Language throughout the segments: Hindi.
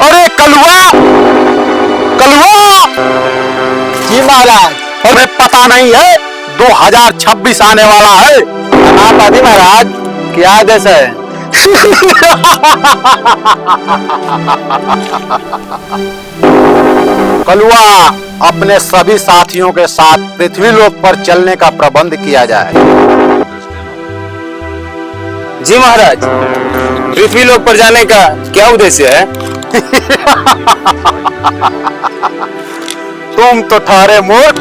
अरे कलवा, कलवा। जी महाराज। अरे पता नहीं है 2026 आने वाला है। आदि महाराज, क्या आदेश है? कलवा, अपने सभी साथियों के साथ पृथ्वी लोक पर चलने का प्रबंध किया जाए। जी महाराज, पृथ्वी लोक पर जाने का क्या उद्देश्य है? तुम तो ठहरे मूर्ख,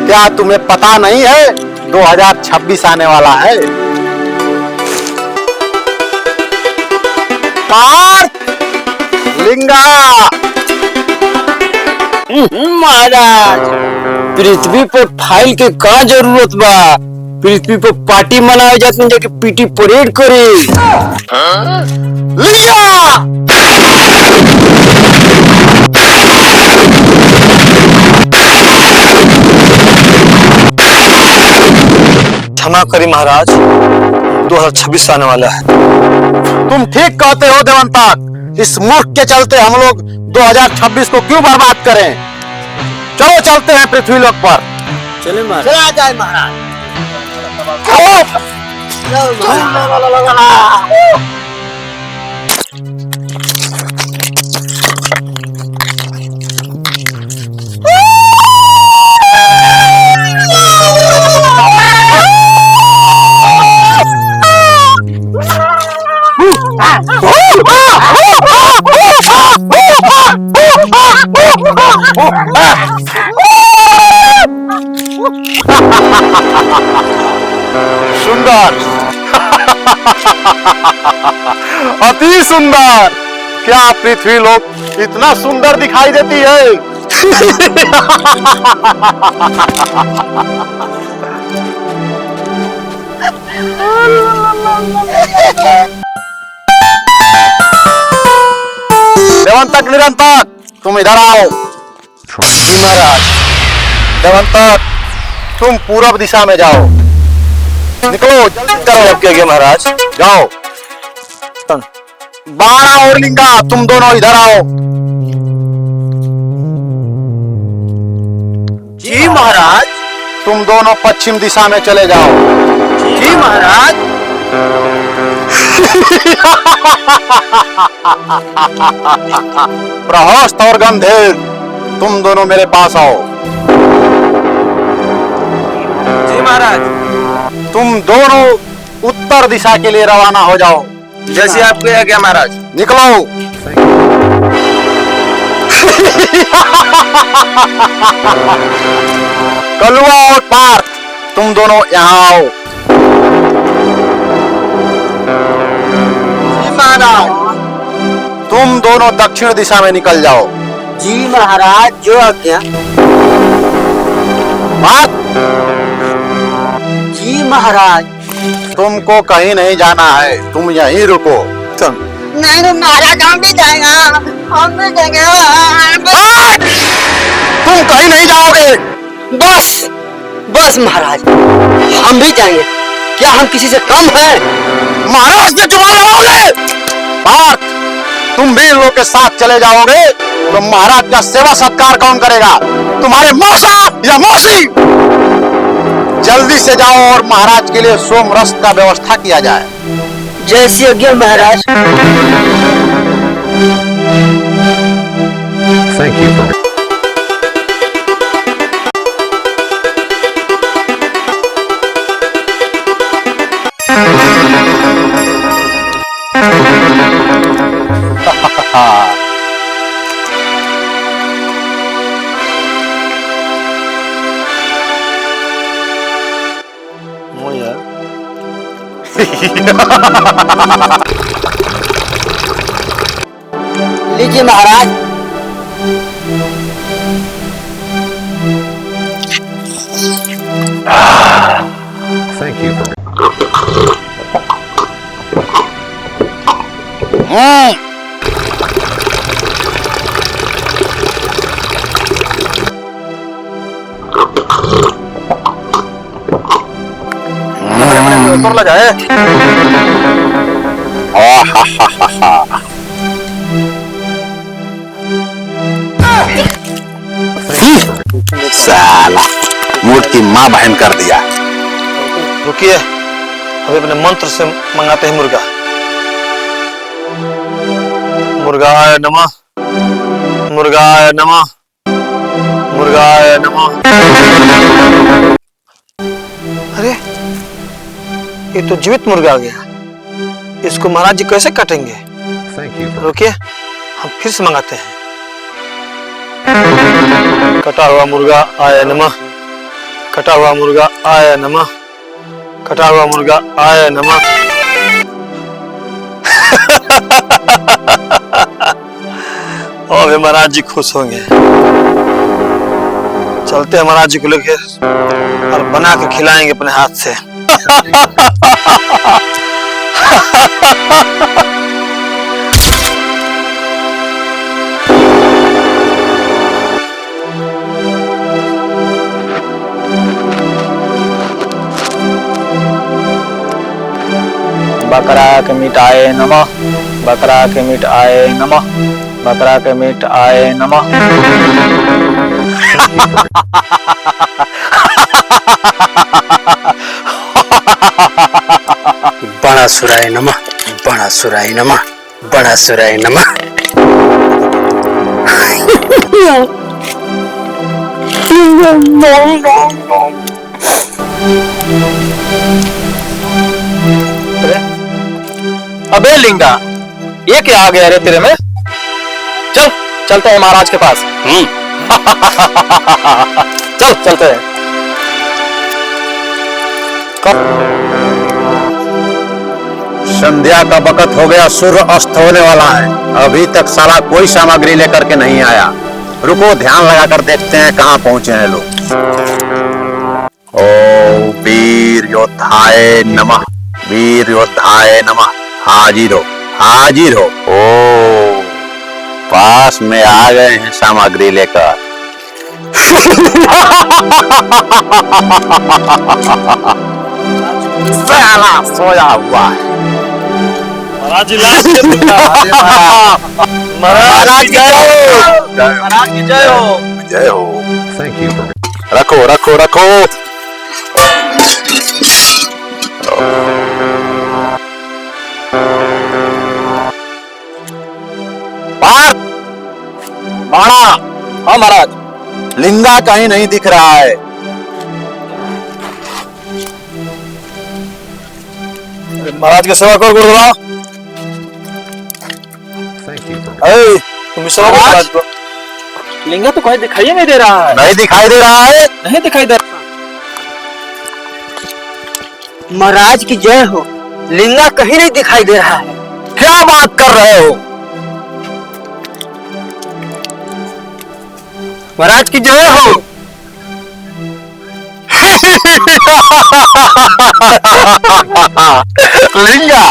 क्या तुम्हें पता नहीं है 2026 आने वाला है? पार्थ, लिंगा। महाराज, पृथ्वी पर फाइल के का जरूरत बा? पृथ्वी पर पार्टी मनावे जाते जाके पीटी परेड करे। लिंगा, क्षमा करी महाराज, 2026 आने वाला है। तुम ठीक कहते हो देवंतक। इस मूर्ख के चलते हम लोग 2026 को क्यों बर्बाद करें? चलो चलते हैं पृथ्वी लोक पर। चले महाराज। चला जाए महाराज। सुंदर। अति सुंदर। क्या पृथ्वी लोक इतना सुंदर दिखाई देती है? देवंतक, निरंतक, तुम इधर आओ। जी महाराज। देवंतक, तुम पूर्व दिशा में जाओ। निकलो, जल्दी करो। क्या महाराज? जाओ। 12 और लिंगा, तुम दोनों इधर आओ। जी महाराज। तुम दोनों पश्चिम दिशा में चले जाओ। जी महाराज। प्रहस्त और गंधीर, तुम दोनों मेरे पास आओ। जी महाराज। तुम दोनों उत्तर दिशा के लिए रवाना हो जाओ। जैसे आपके आज्ञा महाराज। निकलो। कलवा और पार्थ, तुम दोनों यहाँ आओ। जी महाराज। तुम दोनों दक्षिण दिशा में निकल जाओ। जी महाराज, जो आज्ञा। बात, जी महाराज। तुमको कहीं नहीं जाना है, तुम यहीं रुको। नहीं तो महाराज, हम भी जाएंगे। हम भी जाएंगे। तुम कहीं नहीं जाओगे। बस बस महाराज, हम भी जाएंगे। क्या हम किसी से कम हैं? महाराज से जुड़ा रहोगे। पार्थ, तुम भी इन लोग के साथ चले जाओगे तो महाराज का सेवा सत्कार कौन करेगा? तुम्हारे मौसा या मौसी? जल्दी से जाओ और महाराज के लिए सोम रस का व्यवस्था किया जाए। जैसी आज्ञा महाराज। Thank you for लीजिए महाराज। Thank you for करला जाए। साला मूड की माँ बहन कर दिया। रुकिए, अभी अपने मंत्र से मंगाते हैं मुर्गा। मुर्गाय नमः, मुर्गाय नमः, मुर्गाय नमः। अरे ये तो जीवित मुर्गा आ गया, इसको महाराज जी कैसे काटेंगे? Thank you for रुकिए, हम फिर से मंगाते हैं। कटा हुआ मुर्गा आय नमः, कटा हुआ मुर्गा आय नमः, कटा हुआ मुर्गा आय नमः। और महाराज जी खुश होंगे। चलते हैं महाराज जी को लेके और बना के खिलाएंगे अपने हाथ से। बकरा के मीट आए नमः, बकरा के मीट आए नमः, बकरा के मीट आए नमः। बड़ा सुराय नमः, बड़ा सुराय नमः, बड़ा सुराय नमः। अबे लिंगा, ये क्या आ गया रे तेरे में? चल चलते हैं महाराज के पास। चल चलते हैं। संध्या का वक्त हो गया, सूर्य अस्त होने वाला है। अभी तक साला कोई सामग्री लेकर के नहीं आया। रुको, ध्यान लगाकर देखते हैं कहाँ पहुंचे हैं लोग। ओ वीर योद्धाय नमः, वीर योद्धाय नमः। हाजिर हो, हाजिर हो। ओ पास में आ गए हैं सामग्री लेकर। साला सोया हुआ है। महाराज जी लास्ट के महाराज जय हो, महाराज की जय हो, जय हो। Thank you for रखो रखो रखो। पार्थ, बाणा। हाँ महाराज। लिंगा कहीं नहीं दिख रहा है। महाराज के सेवा कर गुरुदेव। Thank you for तुम सेवा करो महाराज को। लिंगा तो कहीं दिखाई नहीं दे रहा है। नहीं दिखाई दे रहा है। नहीं दिखाई दे रहा। महाराज की जय हो, लिंगा कहीं नहीं दिखाई दे रहा है। क्या बात कर रहे हो? महाराज की जय हो। लिंगा,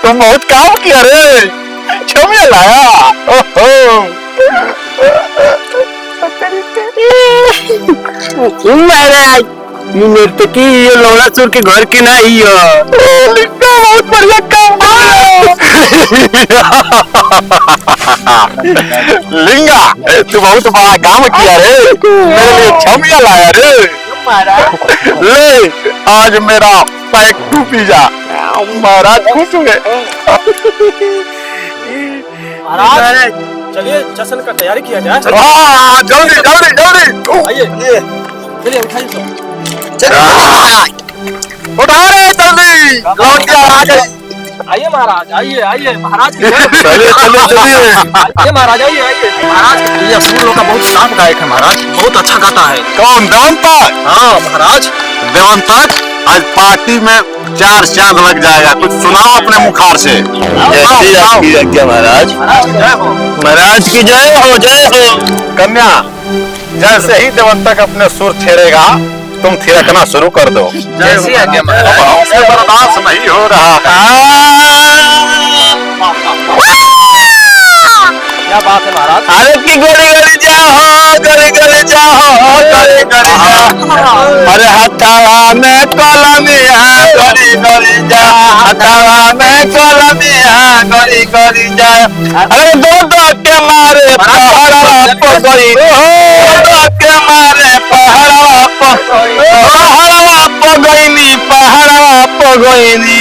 तुम बहुत काम किया रे। छमिया लाया। ओहो। महाराज ये नर्तकी ये लोलासुर के घर के नहीं है। लिंगा बहुत बढ़िया काम लिंगा, तू बहुत बड़ा काम किया रे। मेरे लिए छमिया लाया रे। ले आज मेरा पैक टू पिज्जा। महाराज खुश हुए। महाराज चलिए जश्न का तैयारी किया जाए। हाँ जल्दी जल्दी जल्दी। आइए चलिए उठाइए सब। उठा रे जल्दी। लौट के आ गए। आइए महाराज, आइए आइए महाराज की जय। चलिए चलिए चलिए। आइए महाराज, आइए आइए महाराज। ये असुर लोग का बहुत शांत गायक है महाराज, बहुत अच्छा गाता है। कौन? देवंतक? हाँ महाराज। देवंतक, आज पार्टी में 4 चांद लग जाएगा। कुछ सुनाओ अपने मुखार से। जैसी आपकी आज्ञा महाराज। महाराज की जय हो। महाराज की जय हो, जय हो। कन्या, जैसे ही देवंतक अपने सुर छेड़ेगा तुम थिरकना शुरू कर दो। जैसी आज्ञा महाराज। हमसे बर्दाश्त नहीं हो रहा है। क्या बात है महाराज? अरे की गोली गोली जाओ, गोली गोली जाओ, गोली गोली जाओ। अरे हथावा में कलमिया, गोली गरी जा हथवा में कलमिया गरी गरी जा अरे दूध के मारे पहाड़वा पगई के मारे पहाड़वा पगईनी पहाड़वा पगईनी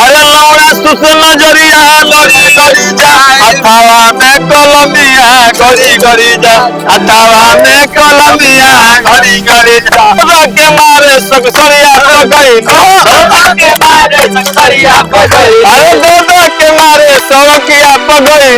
अरे लौड़ा सुसन जरिया गरी गरी जा हथवा में कलमिया गरी गरी जा हथवा में कलमिया गरी गरी जा के मारे सकसरिया पगई के मारे सकसरिया पगई अरे दूध के मारे सड़किया पगई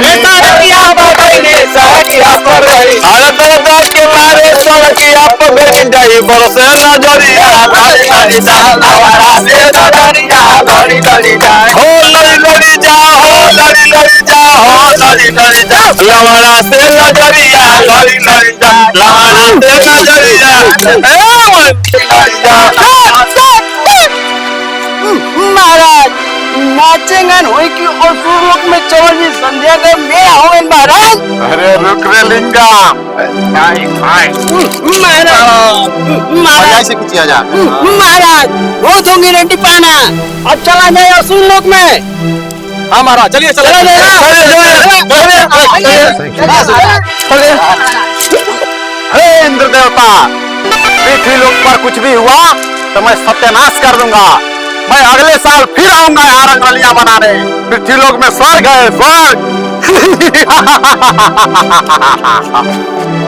सड़किया पगई अरे दूध के मारे सड़किया पगई जाई बरसे नजरिया गरी गरी जा हमारा से नजरिया गरी गरी जा हो लड़ी लड़ी जा हो लड़ी लड़ी जा हो लड़ी लड़ी जा लवड़ा से नजरिया गरी गरी जा लवड़ा से नजरिया महाराज नाचेंगन होई कि और लोक में चौल जी संध्या के मैं होवे महाराज। अरे रुक रे लिंगा महाराज ऐसे किया जा महाराज वो दूंगी रेड्डी पाना अब चला जाए असुर लोक में। हाँ महाराज चलिए चला जाए हे इंद्र देवता, पृथ्वी लोक पर कुछ भी हुआ तो मैं सत्यानाश कर दूंगा। मैं अगले साल फिर आऊंगा यहाँ रंगोलियां बनाने। पृथ्वी लोक में स्वर्ग है, स्वर्ग।